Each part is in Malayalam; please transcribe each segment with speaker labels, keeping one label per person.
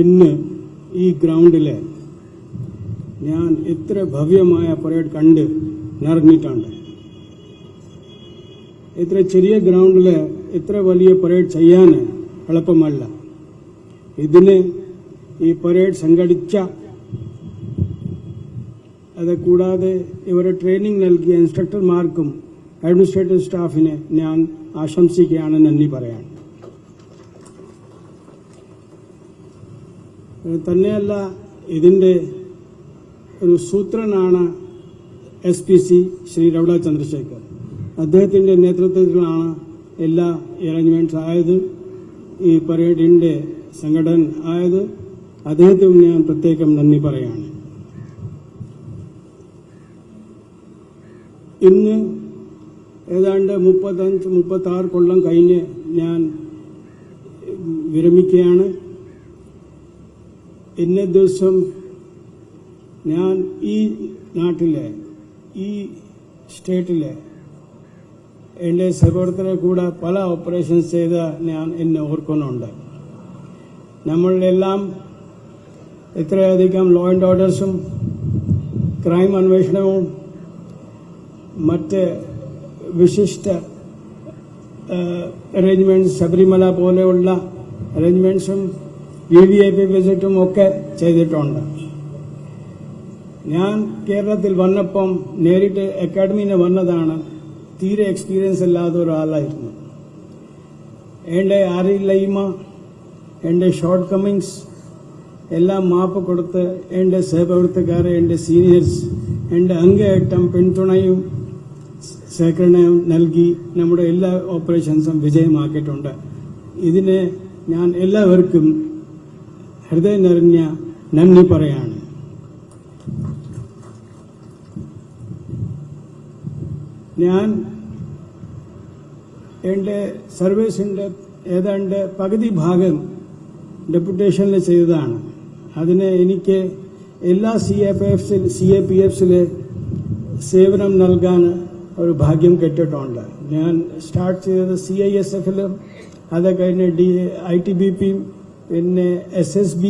Speaker 1: ഇന്ന് ഈ ഗ്രൗണ്ടിൽ ഞാൻ ഇത്ര ഭവ്യമായ പരേഡ് കണ്ട് നിറഞ്ഞിട്ടുണ്ട്. ഇത്ര ചെറിയ ഗ്രൗണ്ടിൽ ഇത്ര വലിയ പരേഡ് ചെയ്യാൻ എളുപ്പമല്ല. ഇതിന് ഈ പരേഡ് സംഘടിച്ച അത് കൂടാതെ ഇവരെ ട്രെയിനിങ് നൽകിയ ഇൻസ്ട്രക്ടർമാർക്കും അഡ്മിനിസ്ട്രേറ്റീവ് സ്റ്റാഫിനെ ഞാൻ ആശംസിക്കുകയാണ്, നന്ദി പറയാൻ. തന്നെയല്ല, ഇതിന്റെ ഒരു സൂത്രനാണ് SPC ശ്രീ രൗഡ ചന്ദ്രശേഖർ. അദ്ദേഹത്തിന്റെ നേതൃത്വത്തിലാണ് എല്ലാ അറേഞ്ച്മെന്റ്സ് ആയത്, ഈ പരേഡിന്റെ സംഘടന ആയത്. അദ്ദേഹത്തിന് ഞാൻ പ്രത്യേകം നന്ദി പറയാണ്. ഇന്ന് ഏതാണ്ട് 35-36 കൊല്ലം കഴിഞ്ഞ് ഞാൻ വിരമിക്കുകയാണ്. ഇന്ന ദിവസം ഞാൻ ഈ നാട്ടിലെ ഈ സ്റ്റേറ്റിലെ എൻ്റെ സഹോദരനെ കൂടെ പല ഓപ്പറേഷൻസ് ചെയ്ത് ഞാൻ എന്നെ ഓർക്കുന്നുണ്ട്. നമ്മളെല്ലാം ഇത്രയധികം ലോ ആൻഡ് ഓർഡേഴ്സും ക്രൈം അന്വേഷണവും മറ്റ് വിശിഷ്ട അറേഞ്ച്മെന്റ്സ്, ശബരിമല പോലെയുള്ള അറേഞ്ച്മെന്റ്സും VVIP വിസിറ്റും ഒക്കെ ചെയ്തിട്ടുണ്ട്. ഞാൻ കേരളത്തിൽ വന്നപ്പം നേരിട്ട് അക്കാഡമിയിൽ വന്നതാണ്. തീരെ എക്സ്പീരിയൻസ് ഇല്ലാത്ത ഒരാളായിരുന്നു. എൻ്റെ അറിയില്ലായ്മ, എൻ്റെ ഷോർട്ട് കമ്മിങ്സ് എല്ലാം മാപ്പ് കൊടുത്ത് എൻ്റെ സഹപ്രവർത്തകരെ, എൻ്റെ സീനിയേഴ്സ് എൻ്റെ അങ്ങേയറ്റം പിന്തുണയും സഹകരണവും നൽകി നമ്മുടെ എല്ലാ ഓപ്പറേഷൻസും വിജയമാക്കിയിട്ടുണ്ട്. ഇതിന് ഞാൻ എല്ലാവർക്കും ഹൃദയം നിറഞ്ഞ നന്ദി പറയാണ്. ഞാൻ എൻ്റെ സർവീസിന്റെ ഏതാണ്ട് പകുതി ഭാഗം ഡെപ്യൂട്ടേഷനിൽ ചെയ്തതാണ്. അതിന് എനിക്ക് എല്ലാ CAPFസിലെ സേവനം നൽകാൻ ഒരു ഭാഗ്യം കിട്ടിയിട്ടുണ്ട്. ഞാൻ സ്റ്റാർട്ട് ചെയ്തത് CISFലും, അത് കഴിഞ്ഞ് ITBP, പിന്നെ SSB,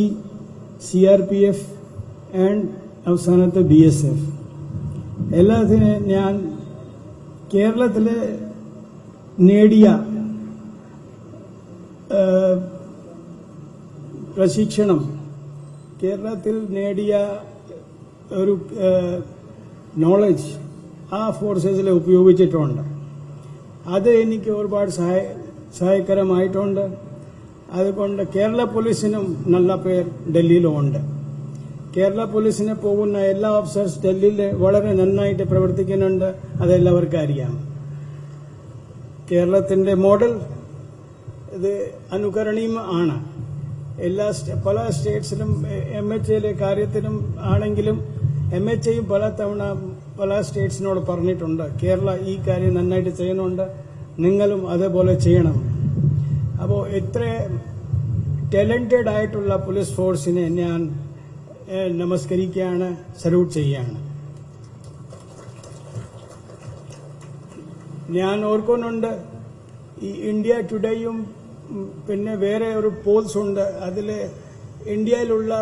Speaker 1: CRPF ആൻഡ് അവസാനത്തെ BSF. എല്ലാത്തിനും ഞാൻ കേരളത്തിൽ നേടിയ പ്രശിക്ഷണം, കേരളത്തിൽ നേടിയ ഒരു നോളജ് ആ ഫോഴ്സസിൽ ഉപയോഗിച്ചിട്ടുണ്ട്. അത് എനിക്ക് ഒരുപാട് സഹായകരമായിട്ടുണ്ട്. അതുകൊണ്ട് കേരള പോലീസിനും നല്ല പേർ ഡൽഹിയിലുമുണ്ട്. കേരള പോലീസിന് പോകുന്ന എല്ലാ ഓഫീസേഴ്സ് ഡൽഹിയിൽ വളരെ നന്നായിട്ട് പ്രവർത്തിക്കുന്നുണ്ട്. അതെല്ലാവർക്കും അറിയാം. കേരളത്തിന്റെ മോഡൽ ഇത് അനുകരണീയം ആണ്. പല സ്റ്റേറ്റ്സിലും MHAയിലെ കാര്യത്തിനും ആണെങ്കിലും MHAയും പലതവണ പല സ്റ്റേറ്റ്സിനോട് പറഞ്ഞിട്ടുണ്ട്, കേരള ഈ കാര്യം നന്നായിട്ട് ചെയ്യുന്നുണ്ട്, നിങ്ങളും അതേപോലെ ചെയ്യണം. അപ്പോൾ ഇത്ര ടാലന്റഡ് ആയിട്ടുള്ള പോലീസ് ഫോഴ്സിനെ ഞാൻ നമസ്കരിക്കുകയാണ്, സല്യൂട്ട് ചെയ്യുകയാണ്. ഞാൻ ഓർക്കുന്നുണ്ട്, ഈ ഇന്ത്യ ടുഡേയും പിന്നെ വേറെ ഒരു പോൾസ് ഉണ്ട്. അതിൽ ഇന്ത്യയിലുള്ള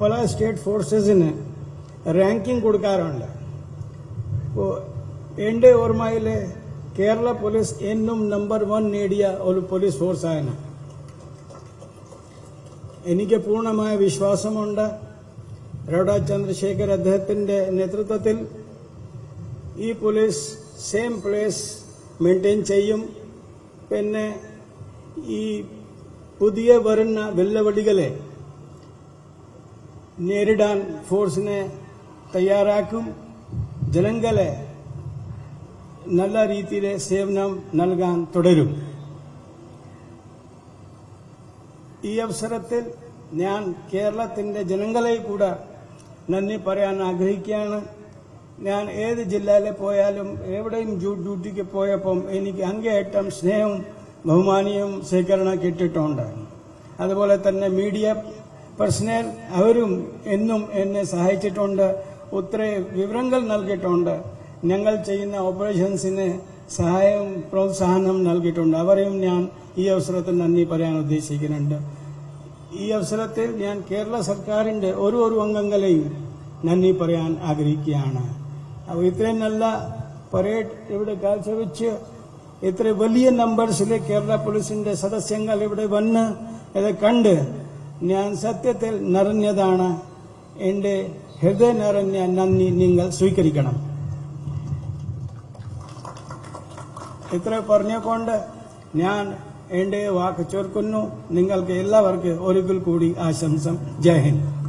Speaker 1: പല സ്റ്റേറ്റ് ഫോഴ്സസിന് റാങ്കിംഗ് കൊടുക്കാറുണ്ട്. അപ്പോൾ എൻ്റെ ഓർമ്മയിൽ കേരള പോലീസ് എന്നും നമ്പർ 1 നേടിയ ഒരു പോലീസ് ഫോഴ്സാണ്. എനിക്ക് പൂർണ്ണമായ വിശ്വാസമുണ്ട്, രൗഡ ചന്ദ്രശേഖർ അദ്ദേഹത്തിന്റെ നേതൃത്വത്തിൽ ഈ പോലീസ് സെയിം പ്ലേസ് മെയിൻറ്റെയിൻ ചെയ്യും. പിന്നെ ഈ പുതിയ വരുന്ന വെല്ലുവിളികളെ നേരിടാൻ ഫോഴ്സിനെ തയ്യാറാക്കും. ജനങ്ങളെ നല്ല രീതിയിൽ സേവനം നൽകാൻ തുടരും. ഈ അവസരത്തിൽ ഞാൻ കേരളത്തിന്റെ ജനങ്ങളെ കൂടെ നന്ദി പറയാൻ ആഗ്രഹിക്കുകയാണ്. ഞാൻ ഏത് ജില്ലയിൽ പോയാലും എവിടെയും ഡ്യൂട്ടിക്ക് പോയപ്പം എനിക്ക് അങ്ങേയറ്റം സ്നേഹവും ബഹുമാനിയും സ്വീകരണം കിട്ടിയിട്ടുണ്ട്. അതുപോലെ തന്നെ മീഡിയ പേഴ്സണൽ അവരും എന്നും എന്നെ സഹായിച്ചിട്ടുണ്ട്, ഒത്തിരി വിവരങ്ങൾ നൽകിയിട്ടുണ്ട്, ഞങ്ങൾ ചെയ്യുന്ന ഓപ്പറേഷൻസിന് സഹായവും പ്രോത്സാഹനം നൽകിയിട്ടുണ്ട്. അവരെയും ഞാൻ ഈ അവസരത്തിൽ നന്ദി പറയാൻ ഉദ്ദേശിക്കുന്നുണ്ട്. ഈ അവസരത്തിൽ ഞാൻ കേരള സർക്കാരിന്റെ ഓരോ അംഗങ്ങളെയും നന്ദി പറയാൻ ആഗ്രഹിക്കുകയാണ്. അപ്പോൾ ഇത്രയും നല്ല പരേഡ് ഇവിടെ കാഴ്ചവെച്ച് ഇത്ര വലിയ നമ്പേഴ്സിൽ കേരള പോലീസിന്റെ സദസ്യങ്ങൾ ഇവിടെ വന്ന് ഇത് കണ്ട് ഞാൻ സത്യത്തിൽ നിറഞ്ഞതാണ്. എന്റെ ഹൃദയ നിറഞ്ഞ നന്ദി നിങ്ങൾ സ്വീകരിക്കണം. ഇത്ര പറഞ്ഞുകൊണ്ട് ഞാൻ എന്റെ വാക്ക് ചേർക്കുന്നു. നിങ്ങൾക്ക് എല്ലാവർക്കും ഒരിക്കൽ കൂടി ആശംസം. ജയ് ഹിന്ദ്.